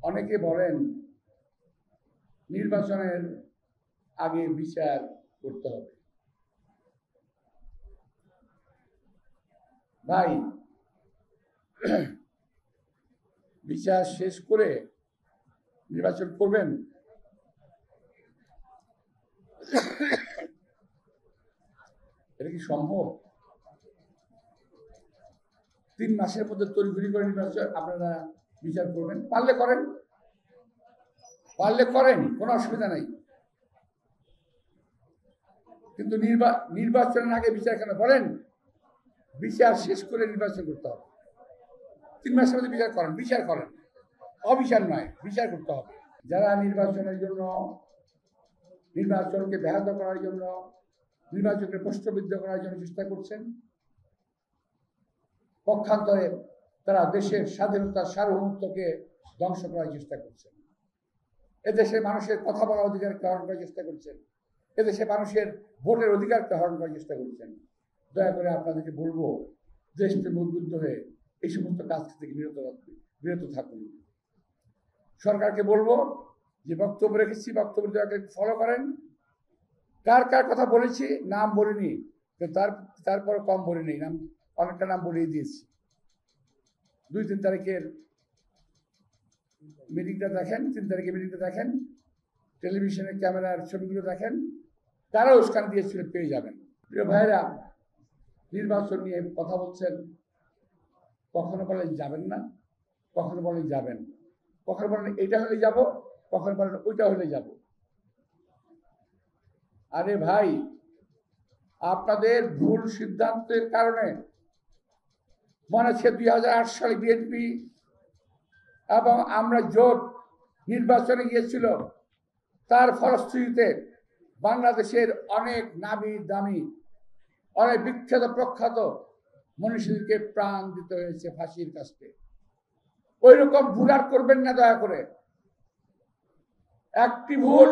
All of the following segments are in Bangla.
অনেকে বলেন নির্বাচনের আগে বিচার করতে হবে। ভাই, বিচার শেষ করে নির্বাচন করবেন? এটা কি সম্ভব? 3 মাসের মধ্যে তড়িঘড়ি করে নির্বাচন আপনারা বিচার করবেন? পারলে করেন, কোনো অসুবিধা নেই। কিন্তু নির্বাচনের আগে বিচার কেন বলেন? বিচার শেষ করে নির্বাচন করতে হবে। 3 মাসের মধ্যে বিচার করেন, অবিচার নয়, বিচার করতে হবে। যারা নির্বাচনের জন্য, নির্বাচনকে ব্যাহত করার জন্য, নির্বাচনকে প্রশ্নবিদ্ধ করার জন্য চেষ্টা করছেন, পক্ষান্তরে তারা দেশের স্বাধীনতা, সার্বভৌমত্বকে ধ্বংস করার চেষ্টা করছেন। এদেশের মানুষের কথা বলার অধিকারকে হরণ করার চেষ্টা করছেন, এদেশে মানুষের ভোটের অধিকারকে হরণ করার চেষ্টা করছেন। দয়া করে আপনাদেরকে বলবো, দেশপ্রেমে উদ্বুদ্ধ হয়ে এই সমস্ত কাজ থেকে বিরত থাকুন। সরকারকে বলবো যে বক্তব্য রেখেছি, বক্তব্য ফলো করেন। কার কার কথা বলেছি নাম বলিনি, তারপর কম বলিনি, নাম অনেকটা নাম বলিয়ে দিয়েছি। 2-3 তারিখের মিটিংটা দেখেন, 3 তারিখের মিটিংটা দেখেন, টেলিভিশনের ক্যামেরার ছবিগুলো দেখেন, তারা উস্কানি দিয়েছিল, পেয়ে যাবেন। প্রিয় ভাইরা, নির্বাচন নিয়ে কথা বলছেন, কখনো বলেন যাবেন না, কখনো বলেন যাবেন, কখনো বলেন এটা হলে যাব, কখনো বলেন ওইটা হলে যাব। আরে ভাই, আপনাদের ভুল সিদ্ধান্তের কারণে মনে হচ্ছে 2008 সালে বিএনপি এবং আমরা জোট নির্বাচনে গিয়েছিল, তার ফলশ্রুতিতে বাংলাদেশের অনেক নামি দামি, অনেক বিখ্যাত প্রখ্যাত মনীষীদেরকে প্রাণ দিতে হয়েছে ফাঁসির কাছে। ওই রকম ভুল আর করবেন না দয়া করে। একটি ভুল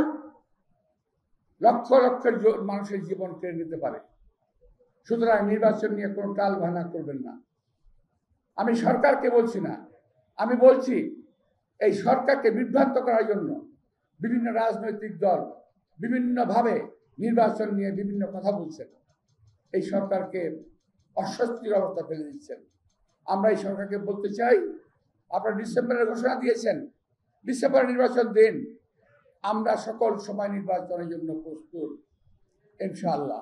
লক্ষ লক্ষ মানুষের জীবন কেড়ে নিতে পারে। সুতরাং নির্বাচন নিয়ে কোনো টাল ভাঙা করবেন না। আমি সরকারকে বলছি না, আমি বলছি এই সরকারকে বিভ্রান্ত করার জন্য বিভিন্ন রাজনৈতিক দল বিভিন্নভাবে নির্বাচন নিয়ে বিভিন্ন কথা বলছেন, এই সরকারকে অস্বস্তির অবস্থা ফেলে দিচ্ছেন। আমরা এই সরকারকে বলতে চাই, আপনারা ডিসেম্বরের ঘোষণা দিয়েছেন, ডিসেম্বরে নির্বাচন দিন, আমরা সকল সময় নির্বাচনের জন্য প্রস্তুত ইনশাআল্লাহ।